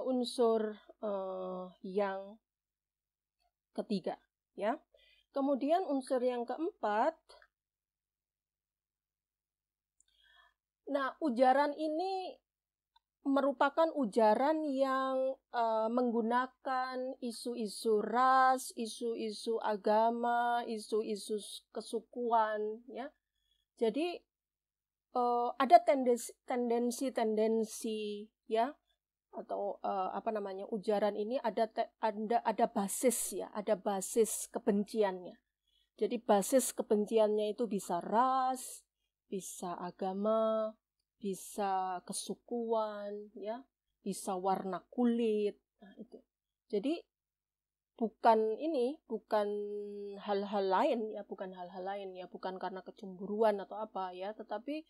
unsur yang ketiga, ya. Kemudian unsur yang keempat, nah ujaran ini merupakan ujaran yang menggunakan isu-isu ras, isu-isu agama, isu-isu kesukuan, ya. Jadi ada tendensi, ya, atau ujaran ini ada basis, ya, ada basis kebenciannya. Jadi basis kebenciannya itu bisa ras, bisa agama, bisa kesukuan, ya, bisa warna kulit. Nah, itu. Jadi bukan hal-hal lain, ya, bukan karena kecemburuan atau apa, ya, tetapi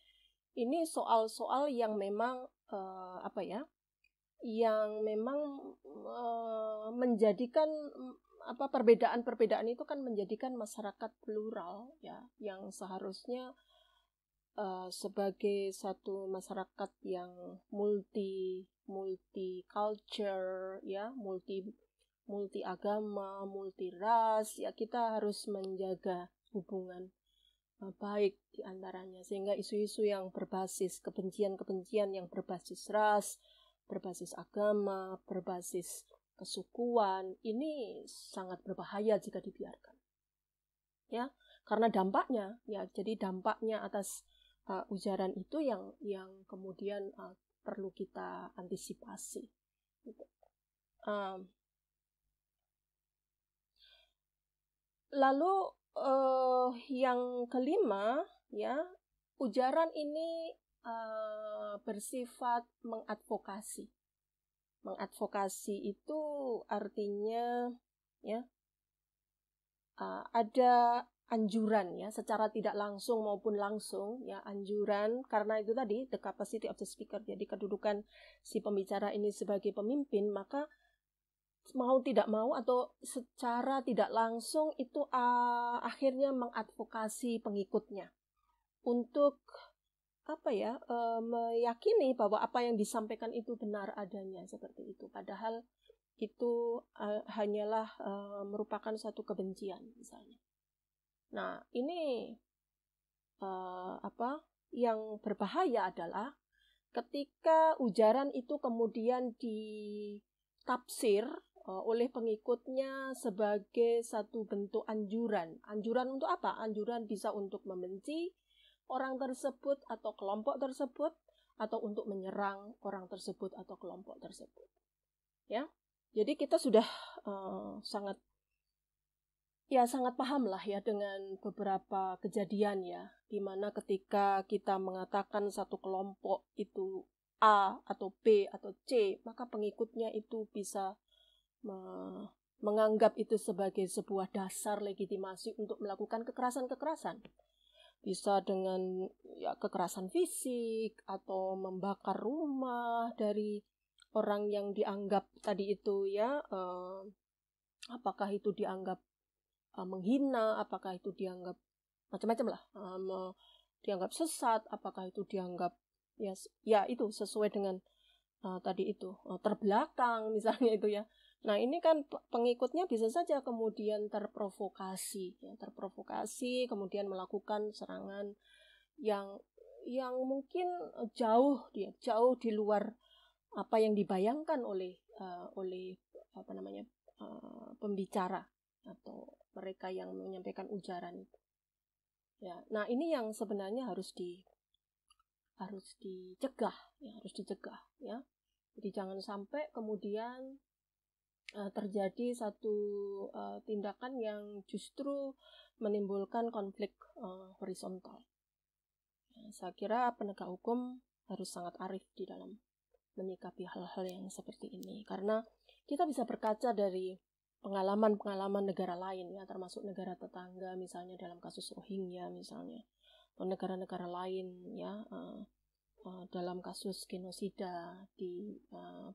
ini soal-soal yang memang yang memang menjadikan perbedaan-perbedaan itu kan menjadikan masyarakat plural, ya, yang seharusnya sebagai satu masyarakat yang multi culture, ya, multi agama, multi ras, ya, kita harus menjaga hubungan baik di antaranya, sehingga isu-isu yang berbasis kebencian yang berbasis ras, berbasis agama, berbasis kesukuan, ini sangat berbahaya jika dibiarkan, ya, karena dampaknya, ya, jadi dampaknya atas ujaran itu yang kemudian perlu kita antisipasi, gitu. Lalu yang kelima, ya, ujaran ini bersifat mengadvokasi. Mengadvokasi itu artinya, ya, ada anjuran, ya, secara tidak langsung maupun langsung, ya, anjuran, karena itu tadi the capacity of the speaker, jadi kedudukan si pembicara ini sebagai pemimpin, maka mau tidak mau atau secara tidak langsung itu akhirnya mengadvokasi pengikutnya untuk meyakini bahwa apa yang disampaikan itu benar adanya, seperti itu, padahal itu hanyalah merupakan satu kebencian misalnya. Nah, ini yang berbahaya adalah ketika ujaran itu kemudian ditafsir oleh pengikutnya sebagai satu bentuk anjuran. Anjuran untuk apa? Anjuran bisa untuk membenci orang tersebut atau kelompok tersebut, atau untuk menyerang orang tersebut atau kelompok tersebut, ya. Jadi kita sudah sangat paham lah, ya, dengan beberapa kejadian, ya, di mana ketika kita mengatakan satu kelompok itu A atau B atau C, maka pengikutnya itu bisa menganggap itu sebagai sebuah dasar legitimasi untuk melakukan kekerasan-kekerasan. Bisa dengan, ya, kekerasan fisik atau membakar rumah dari orang yang dianggap tadi itu, ya, apakah itu dianggap menghina, apakah itu dianggap macam-macam lah, dianggap sesat, apakah itu dianggap ya itu sesuai dengan tadi itu terbelakang misalnya itu, ya. Nah, ini kan pengikutnya bisa saja kemudian terprovokasi, ya, kemudian melakukan serangan yang mungkin jauh di luar apa yang dibayangkan oleh pembicara atau mereka yang menyampaikan ujaran itu, ya. Nah, ini yang sebenarnya harus dicegah, ya. Jadi jangan sampai kemudian terjadi satu tindakan yang justru menimbulkan konflik horizontal. Ya, saya kira penegak hukum harus sangat arif di dalam menyikapi hal-hal yang seperti ini, karena kita bisa berkaca dari pengalaman-pengalaman negara lain, ya, termasuk negara tetangga, misalnya dalam kasus Rohingya misalnya, atau negara-negara lain, ya, dalam kasus genosida di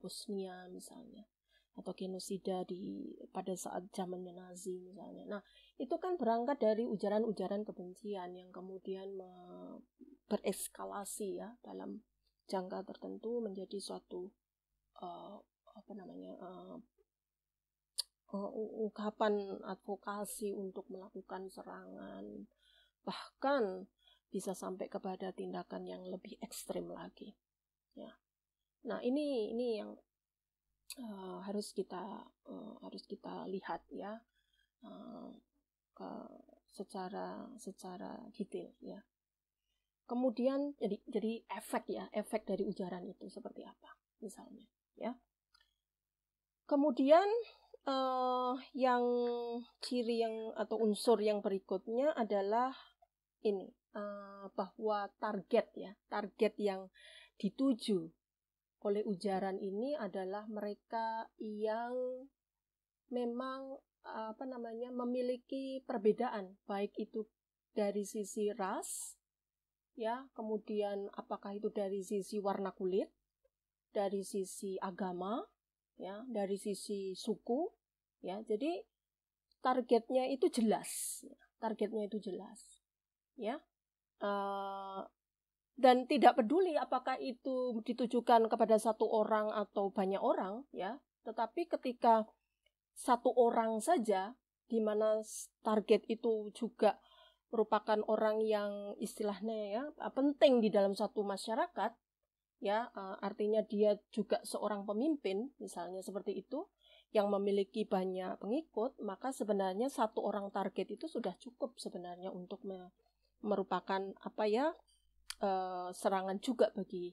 Bosnia misalnya, atau genosida pada saat zamannya Nazi misalnya. Nah, itu kan berangkat dari ujaran-ujaran kebencian yang kemudian bereskalasi, ya, dalam jangka tertentu menjadi suatu ungkapan advokasi untuk melakukan serangan, bahkan bisa sampai kepada tindakan yang lebih ekstrim lagi. Ya. Nah ini yang harus kita lihat ya secara detail ya. Kemudian jadi efek dari ujaran itu seperti apa misalnya ya. Kemudian yang ciri atau unsur yang berikutnya adalah ini bahwa target yang dituju oleh ujaran ini adalah mereka yang memang memiliki perbedaan, baik itu dari sisi ras ya, kemudian apakah itu dari sisi warna kulit, dari sisi agama ya, dari sisi suku ya. Jadi targetnya itu jelas ya, dan tidak peduli apakah itu ditujukan kepada satu orang atau banyak orang ya, tetapi ketika satu orang saja, di mana target itu juga merupakan orang yang istilahnya ya penting di dalam satu masyarakat ya, artinya dia juga seorang pemimpin misalnya seperti itu yang memiliki banyak pengikut, maka sebenarnya satu orang target itu sudah cukup sebenarnya untuk merupakan serangan juga bagi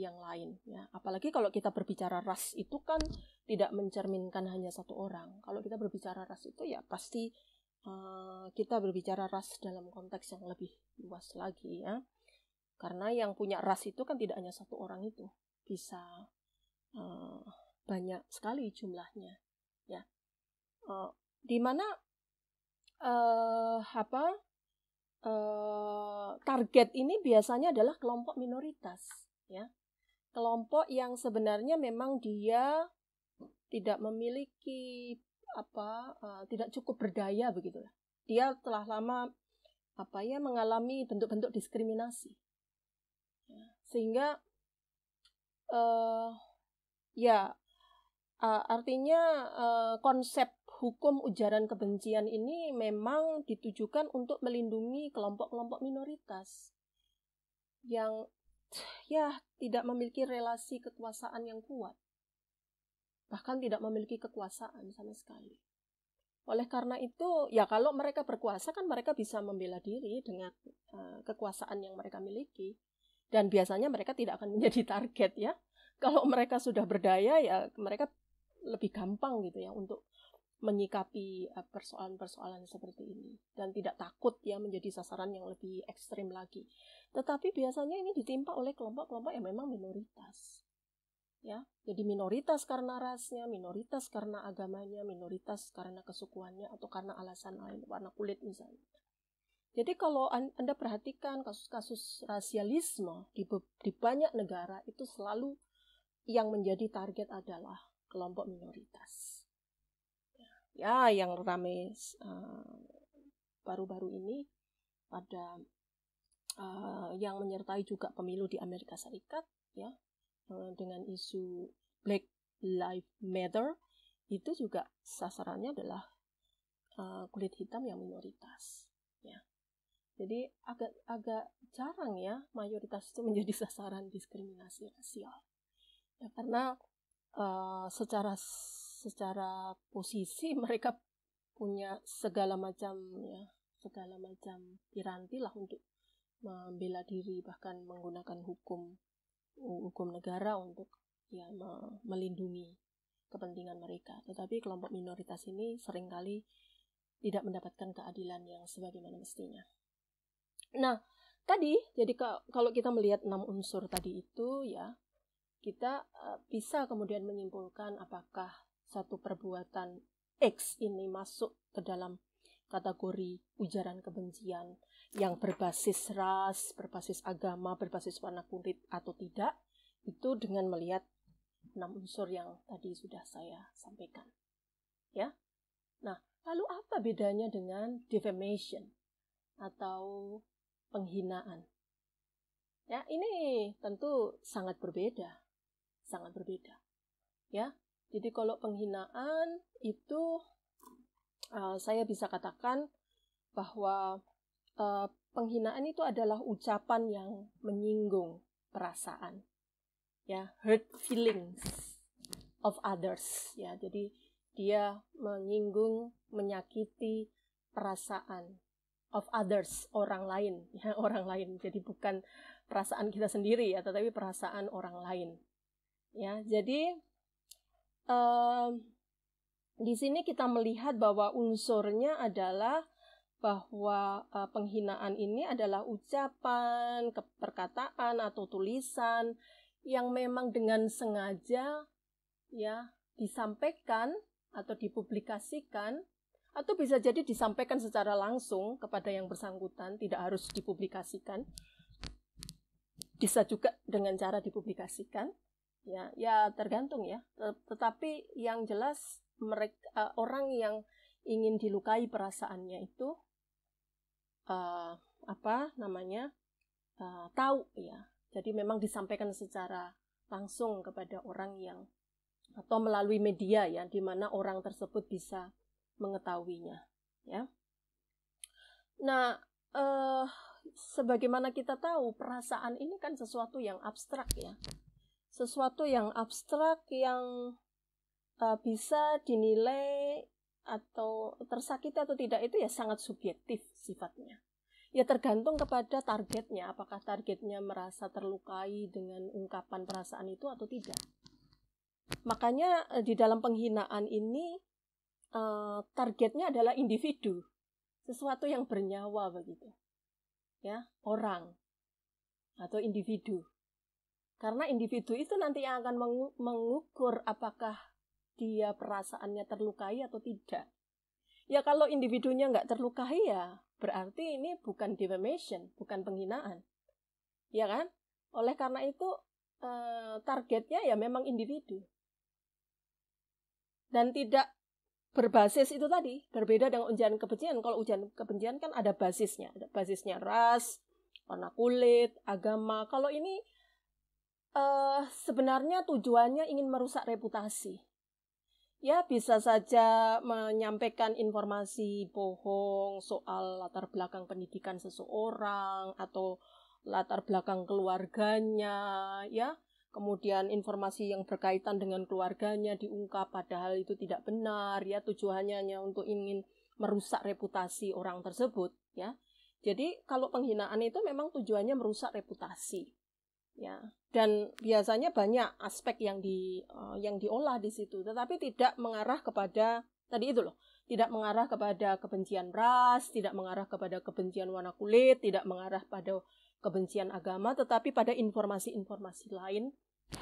yang lain ya. Apalagi kalau kita berbicara ras itu kan tidak mencerminkan hanya satu orang. Kalau kita berbicara ras itu ya pasti kita berbicara ras dalam konteks yang lebih luas lagi ya. Karena yang punya ras itu kan tidak hanya satu orang, itu bisa banyak sekali jumlahnya ya. Di mana target ini biasanya adalah kelompok minoritas ya. Kelompok yang sebenarnya memang dia tidak memiliki tidak cukup berdaya begitulah. Dia telah lama mengalami bentuk-bentuk diskriminasi. Ya, sehingga artinya konsep hukum ujaran kebencian ini memang ditujukan untuk melindungi kelompok-kelompok minoritas yang tidak memiliki relasi kekuasaan yang kuat, bahkan tidak memiliki kekuasaan sama sekali. Oleh karena itu, ya kalau mereka berkuasa kan mereka bisa membela diri dengan kekuasaan yang mereka miliki. Dan biasanya mereka tidak akan menjadi target ya. Kalau mereka sudah berdaya ya mereka lebih gampang gitu ya untuk menyikapi persoalan-persoalan seperti ini. Dan tidak takut ya menjadi sasaran yang lebih ekstrim lagi. Tetapi biasanya ini ditimpa oleh kelompok-kelompok yang memang minoritas. Ya, jadi minoritas karena rasnya, minoritas karena agamanya, minoritas karena kesukuannya, atau karena alasan lain, warna kulit misalnya. Jadi kalau Anda perhatikan kasus-kasus rasialisme di banyak negara itu selalu yang menjadi target adalah kelompok minoritas. Ya, yang ramai baru-baru ini pada yang menyertai juga pemilu di Amerika Serikat ya, dengan isu Black Lives Matter, itu juga sasarannya adalah kulit hitam yang minoritas ya. Jadi agak jarang ya mayoritas itu menjadi sasaran diskriminasi rasial. Ya, karena secara posisi mereka punya segala macam piranti lah untuk membela diri, bahkan menggunakan hukum negara untuk ya melindungi kepentingan mereka. Tetapi kelompok minoritas ini seringkali tidak mendapatkan keadilan yang sebagaimana mestinya. Nah, tadi jadi kalau kita melihat 6 unsur tadi itu ya, kita bisa kemudian menyimpulkan apakah satu perbuatan X ini masuk ke dalam kategori ujaran kebencian yang berbasis ras, berbasis agama, berbasis warna kulit atau tidak, itu dengan melihat 6 unsur yang tadi sudah saya sampaikan. Ya. Nah, lalu apa bedanya dengan defamation atau penghinaan? Ya, ini tentu sangat berbeda. Ya. Jadi kalau penghinaan itu saya bisa katakan bahwa penghinaan itu adalah ucapan yang menyinggung perasaan, ya, hurt feelings of others, ya. Jadi dia menyinggung, menyakiti perasaan of others, orang lain, ya, orang lain. Jadi bukan perasaan kita sendiri, ya, tetapi perasaan orang lain, ya. Jadi di sini kita melihat bahwa unsurnya adalah bahwa penghinaan ini adalah ucapan, perkataan atau tulisan yang memang dengan sengaja, ya, disampaikan atau dipublikasikan, atau bisa jadi disampaikan secara langsung kepada yang bersangkutan, tidak harus dipublikasikan. Bisa juga dengan cara dipublikasikan, ya tergantung, ya. Tetapi yang jelas mereka, orang yang ingin dilukai perasaannya itu tahu, ya. Jadi memang disampaikan secara langsung kepada orang yang, atau melalui media, ya, di mana orang tersebut bisa mengetahuinya, ya. Nah, sebagaimana kita tahu, perasaan ini kan sesuatu yang abstrak, ya. Sesuatu yang abstrak yang bisa dinilai atau tersakiti atau tidak itu ya sangat subjektif sifatnya. Ya tergantung kepada targetnya, apakah targetnya merasa terlukai dengan ungkapan perasaan itu atau tidak. Makanya di dalam penghinaan ini targetnya adalah individu, sesuatu yang bernyawa begitu, ya, orang atau individu. Karena individu itu nanti yang akan mengukur apakah dia perasaannya terlukai atau tidak. Ya kalau individunya nggak terlukai, ya berarti ini bukan defamation, bukan penghinaan, ya kan? Oleh karena itu targetnya ya memang individu. Dan tidak berbasis itu tadi, berbeda dengan ujaran kebencian. Kalau ujaran kebencian kan ada basisnya ras, warna kulit, agama. Kalau ini sebenarnya tujuannya ingin merusak reputasi. Ya, bisa saja menyampaikan informasi bohong soal latar belakang pendidikan seseorang atau latar belakang keluarganya, ya. Kemudian informasi yang berkaitan dengan keluarganya diungkap padahal itu tidak benar, ya. Tujuannya hanya untuk ingin merusak reputasi orang tersebut, ya. Jadi kalau penghinaan itu memang tujuannya merusak reputasi, ya. Dan biasanya banyak aspek yang diolah di situ, tetapi tidak mengarah kepada tadi itu loh, tidak mengarah kepada kebencian ras, tidak mengarah kepada kebencian warna kulit, tidak mengarah pada kebencian agama, tetapi pada informasi-informasi lain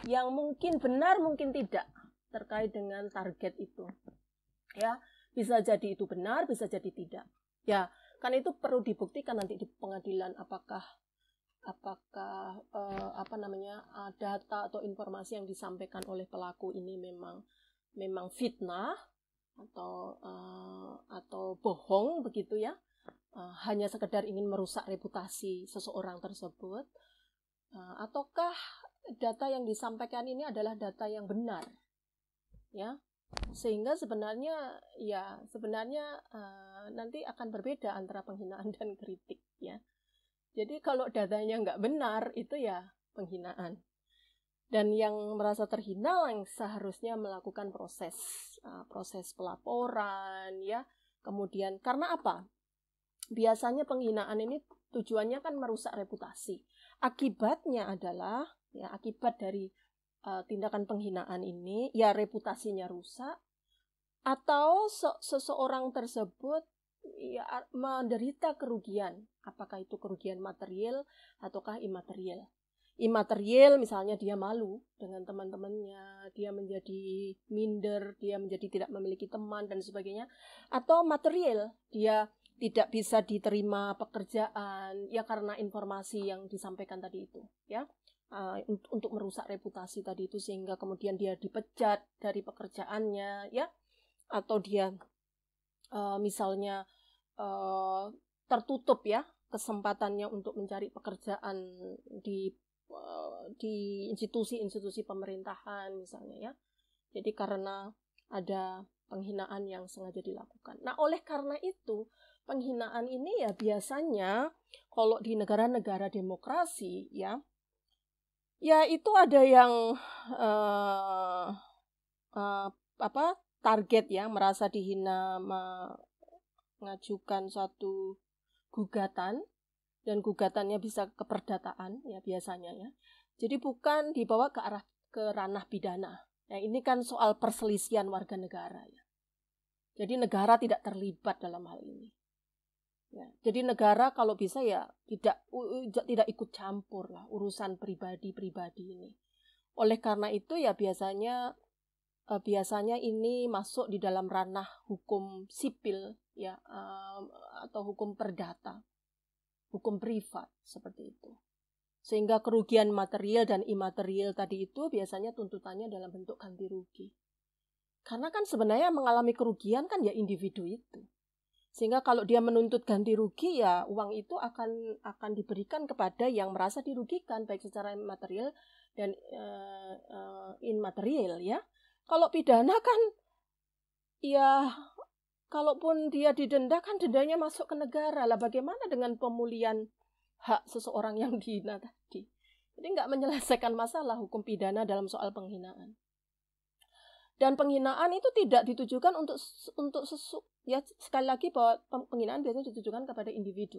yang mungkin benar, mungkin tidak terkait dengan target itu. Ya, bisa jadi itu benar, bisa jadi tidak. Ya, kan itu perlu dibuktikan nanti di pengadilan apakah data atau informasi yang disampaikan oleh pelaku ini memang fitnah atau bohong begitu, ya, hanya sekedar ingin merusak reputasi seseorang tersebut, ataukah data yang disampaikan ini adalah data yang benar, ya. Sehingga sebenarnya nanti akan berbeda antara penghinaan dan kritik, ya. Jadi kalau datanya nggak benar, itu ya penghinaan. Dan yang merasa terhina yang seharusnya melakukan proses pelaporan, ya. Kemudian karena apa? Biasanya penghinaan ini tujuannya kan merusak reputasi. Akibatnya adalah, ya, akibat dari tindakan penghinaan ini, ya reputasinya rusak, atau seseorang tersebut ya menderita kerugian, apakah itu kerugian material ataukah imaterial. Imaterial misalnya dia malu dengan teman-temannya, dia menjadi minder, dia menjadi tidak memiliki teman dan sebagainya. Atau material, dia tidak bisa diterima pekerjaan, ya karena informasi yang disampaikan tadi itu, ya. Untuk merusak reputasi tadi itu, sehingga kemudian dia dipecat dari pekerjaannya, ya. Atau dia misalnya tertutup, ya, kesempatannya untuk mencari pekerjaan di institusi-institusi pemerintahan misalnya, ya. Jadi karena ada penghinaan yang sengaja dilakukan. Nah, oleh karena itu, penghinaan ini ya biasanya kalau di negara-negara demokrasi ya itu ada yang target ya, merasa dihina, mengajukan suatu gugatan, dan gugatannya bisa keperdataan ya biasanya ya. Jadi bukan dibawa ke ranah pidana. Nah, ini kan soal perselisihan warga negara ya. Jadi negara tidak terlibat dalam hal ini. Ya, jadi negara kalau bisa ya tidak ikut campur lah urusan pribadi-pribadi ini. Oleh karena itu ya biasanya ini masuk di dalam ranah hukum sipil ya, atau hukum perdata, hukum privat seperti itu. Sehingga kerugian material dan imaterial tadi itu biasanya tuntutannya dalam bentuk ganti rugi. Karena kan sebenarnya mengalami kerugian kan ya individu itu. Sehingga kalau dia menuntut ganti rugi ya uang itu akan diberikan kepada yang merasa dirugikan baik secara material dan immaterial ya. Kalau pidana kan ya kalaupun dia didenda kan dendanya masuk ke negara. Lah bagaimana dengan pemulihan hak seseorang yang dihina tadi? Jadi nggak menyelesaikan masalah hukum pidana dalam soal penghinaan. Dan penghinaan itu tidak ditujukan untuk ya sekali lagi bahwa penghinaan biasanya ditujukan kepada individu,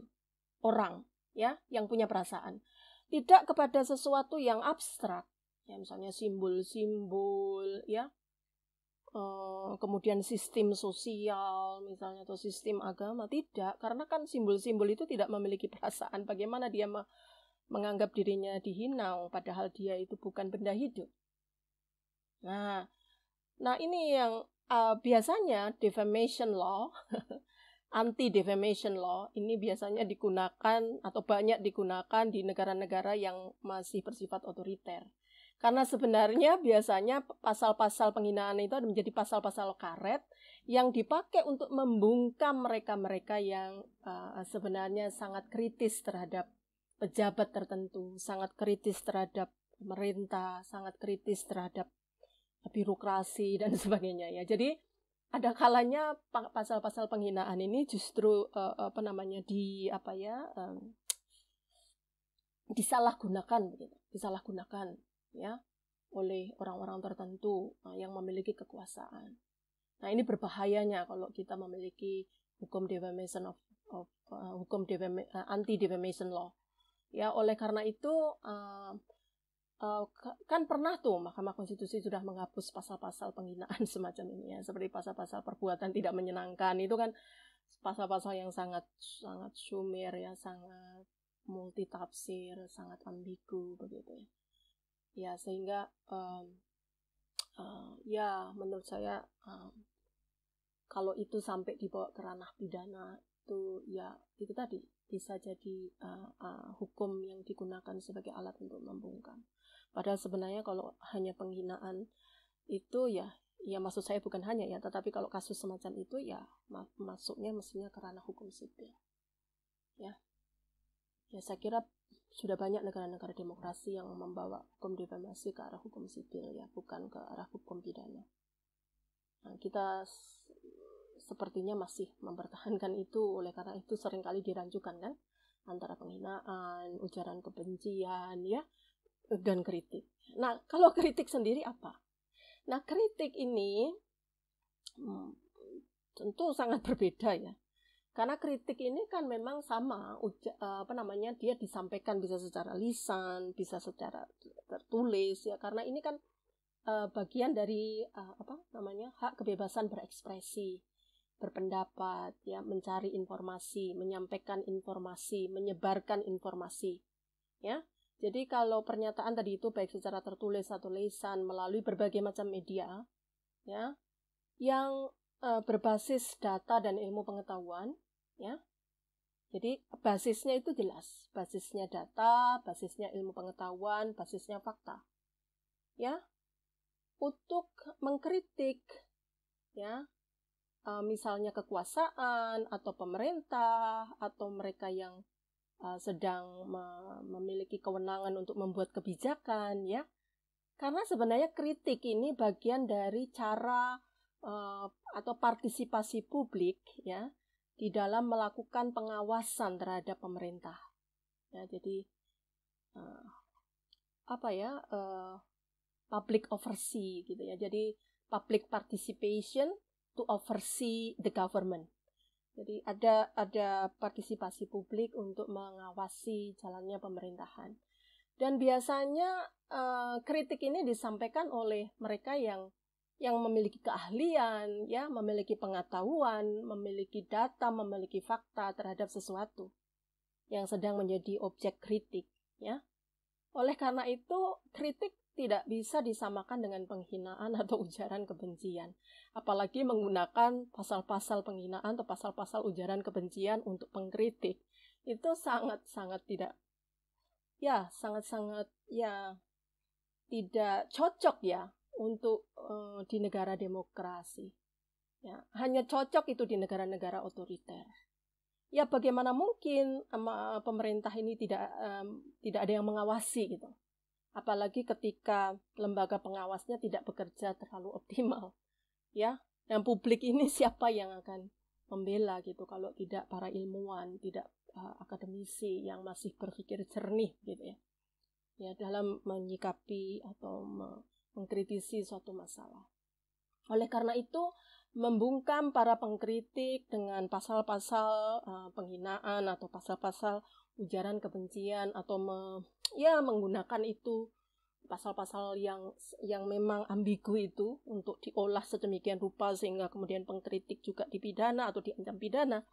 orang ya yang punya perasaan, tidak kepada sesuatu yang abstrak ya, misalnya simbol-simbol ya, kemudian sistem sosial misalnya atau sistem agama, tidak, karena kan simbol-simbol itu tidak memiliki perasaan. Bagaimana dia menganggap dirinya dihina padahal dia itu bukan benda hidup. Nah ini yang biasanya defamation law, anti-defamation law ini biasanya digunakan atau banyak digunakan di negara-negara yang masih bersifat otoriter. Karena sebenarnya biasanya pasal-pasal penghinaan itu menjadi pasal-pasal karet yang dipakai untuk membungkam mereka-mereka yang sebenarnya sangat kritis terhadap pejabat tertentu, sangat kritis terhadap pemerintah, sangat kritis terhadap birokrasi dan sebagainya ya. Jadi ada kalanya pasal-pasal penghinaan ini justru disalahgunakan begitu. Disalahgunakan ya oleh orang-orang tertentu yang memiliki kekuasaan. Nah, ini berbahayanya kalau kita memiliki hukum defamation anti-defamation law. Ya, oleh karena itu kan pernah tuh Mahkamah Konstitusi sudah menghapus pasal-pasal penghinaan semacam ini ya, seperti pasal-pasal perbuatan tidak menyenangkan. Itu kan pasal-pasal yang sangat sumir ya, sangat multitafsir, sangat ambigu begitu ya. Ya, sehingga ya menurut saya kalau itu sampai dibawa ke ranah pidana itu ya itu tadi bisa jadi hukum yang digunakan sebagai alat untuk membungkam. Padahal sebenarnya kalau hanya penghinaan itu ya maksud saya bukan hanya ya, tetapi kalau kasus semacam itu ya masuknya mestinya ke ranah hukum sipil. Ya saya kira sudah banyak negara-negara demokrasi yang membawa hukum defamasi ke arah hukum sipil ya, bukan ke arah hukum pidana. Nah, kita sepertinya masih mempertahankan itu, oleh karena itu seringkali dirancukan kan antara penghinaan, ujaran kebencian ya, dan kritik. Nah, kalau kritik sendiri apa? Nah, kritik ini tentu sangat berbeda ya. Karena kritik ini kan memang sama, dia disampaikan bisa secara lisan, bisa secara tertulis ya. Karena ini kan bagian dari hak kebebasan berekspresi, berpendapat ya, mencari informasi, menyampaikan informasi, menyebarkan informasi ya. Jadi kalau pernyataan tadi itu baik secara tertulis atau lisan melalui berbagai macam media ya yang berbasis data dan ilmu pengetahuan ya. Jadi basisnya itu jelas, basisnya data, basisnya ilmu pengetahuan, basisnya fakta. Ya. Untuk mengkritik ya misalnya kekuasaan atau pemerintah atau mereka yang sedang memiliki kewenangan untuk membuat kebijakan ya, Karena sebenarnya kritik ini bagian dari cara atau partisipasi publik ya di dalam melakukan pengawasan terhadap pemerintah. Ya, jadi public oversee gitu ya. Jadi public participation to oversee the government. Jadi ada partisipasi publik untuk mengawasi jalannya pemerintahan. Dan biasanya kritik ini disampaikan oleh mereka yang memiliki keahlian, ya, memiliki pengetahuan, memiliki data, memiliki fakta terhadap sesuatu yang sedang menjadi objek kritik, ya. Oleh karena itu, kritik tidak bisa disamakan dengan penghinaan atau ujaran kebencian. Apalagi menggunakan pasal-pasal penghinaan atau pasal-pasal ujaran kebencian untuk pengkritik. Itu sangat-sangat tidak tidak cocok ya untuk di negara demokrasi. Ya, hanya cocok itu di negara-negara otoriter. Ya, bagaimana mungkin pemerintah ini tidak ada yang mengawasi gitu. Apalagi ketika lembaga pengawasnya tidak bekerja terlalu optimal. Ya, dan publik ini siapa yang akan membela gitu kalau tidak para ilmuwan, tidak akademisi yang masih berpikir jernih gitu ya. Ya, dalam menyikapi atau mengkritisi suatu masalah. Oleh karena itu, membungkam para pengkritik dengan pasal-pasal penghinaan atau pasal-pasal ujaran kebencian atau menggunakan itu pasal-pasal yang memang ambigu itu untuk diolah sedemikian rupa sehingga kemudian pengkritik juga dipidana atau diancam pidana,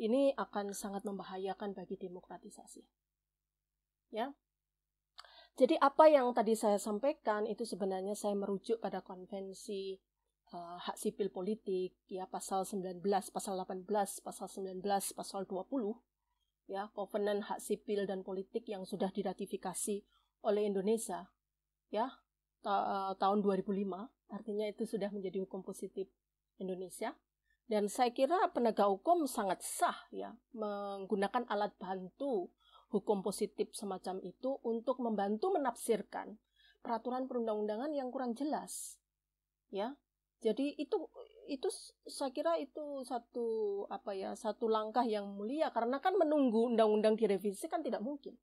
ini akan sangat membahayakan bagi demokratisasi. Ya. Jadi apa yang tadi saya sampaikan itu sebenarnya saya merujuk pada konvensi hak sipil politik, ya, pasal 19, pasal 18, pasal 19, pasal 20, ya, Kovenan Hak Sipil dan Politik yang sudah diratifikasi oleh Indonesia, ya, tahun 2005, artinya itu sudah menjadi hukum positif Indonesia. Dan saya kira penegak hukum sangat sah ya menggunakan alat bantu hukum positif semacam itu untuk membantu menafsirkan peraturan perundang-undangan yang kurang jelas. Ya. Jadi itu saya kira itu satu langkah yang mulia karena kan menunggu undang-undang direvisi kan tidak mungkin.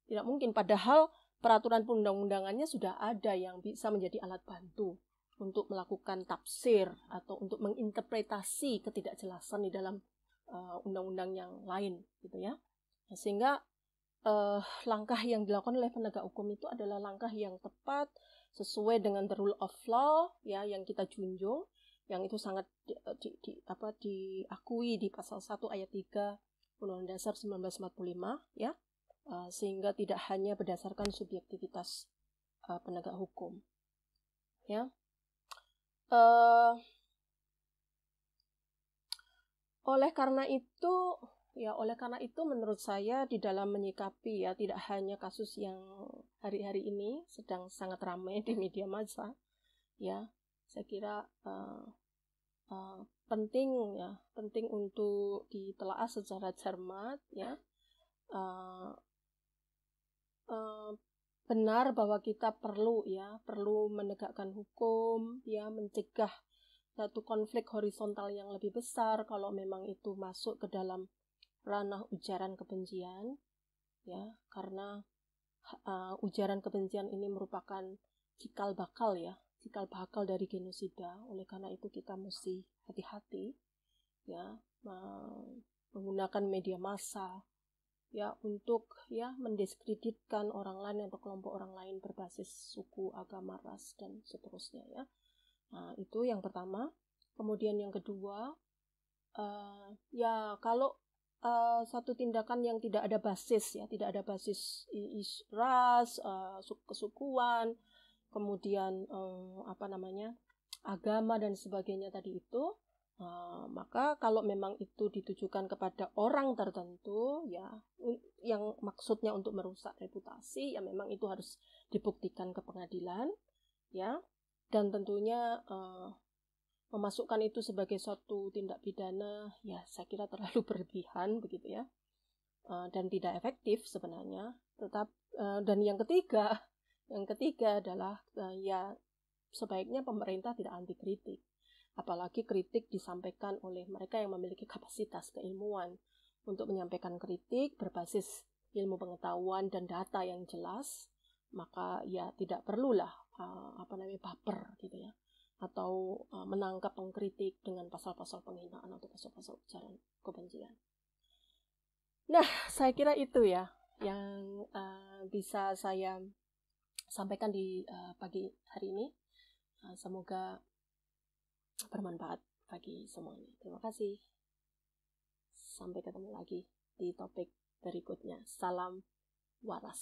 Tidak mungkin padahal peraturan perundang-undangannya sudah ada yang bisa menjadi alat bantu untuk melakukan tafsir atau untuk menginterpretasi ketidakjelasan di dalam undang-undang yang lain gitu ya. Sehingga langkah yang dilakukan oleh penegak hukum itu adalah langkah yang tepat sesuai dengan the rule of law ya yang kita junjung, yang itu sangat diakui di pasal 1 ayat 3 Undang-Undang Dasar 1945 ya. Sehingga tidak hanya berdasarkan subjektivitas penegak hukum. Ya. Oleh karena itu menurut saya di dalam menyikapi ya tidak hanya kasus yang hari-hari ini sedang sangat ramai di media massa ya, saya kira penting untuk ditelaah secara cermat ya. Benar bahwa kita perlu menegakkan hukum ya, mencegah satu konflik horizontal yang lebih besar kalau memang itu masuk ke dalam ranah ujaran kebencian ya, karena ujaran kebencian ini merupakan cikal bakal dari genosida. Oleh karena itu kita mesti hati-hati ya menggunakan media massa ya untuk ya mendiskreditkan orang lain atau kelompok orang lain berbasis suku, agama, ras dan seterusnya ya. Nah, itu yang pertama. Kemudian yang kedua kalau satu tindakan yang tidak ada basis ras, kesukuan, kemudian agama dan sebagainya tadi itu, maka kalau memang itu ditujukan kepada orang tertentu ya yang maksudnya untuk merusak reputasi ya memang itu harus dibuktikan ke pengadilan ya, dan tentunya memasukkan itu sebagai suatu tindak pidana ya saya kira terlalu berlebihan begitu ya, dan tidak efektif sebenarnya. Dan yang ketiga Yang ketiga adalah ya sebaiknya pemerintah tidak anti kritik. Apalagi kritik disampaikan oleh mereka yang memiliki kapasitas keilmuan untuk menyampaikan kritik berbasis ilmu pengetahuan dan data yang jelas, maka ya tidak perlulah baper gitu ya, atau menangkap pengkritik dengan pasal-pasal penghinaan atau pasal-pasal ujaran kebencian. Nah, saya kira itu ya yang bisa saya sampaikan di pagi hari ini. Semoga bermanfaat bagi semuanya. Terima kasih. Sampai ketemu lagi di topik berikutnya. Salam waras.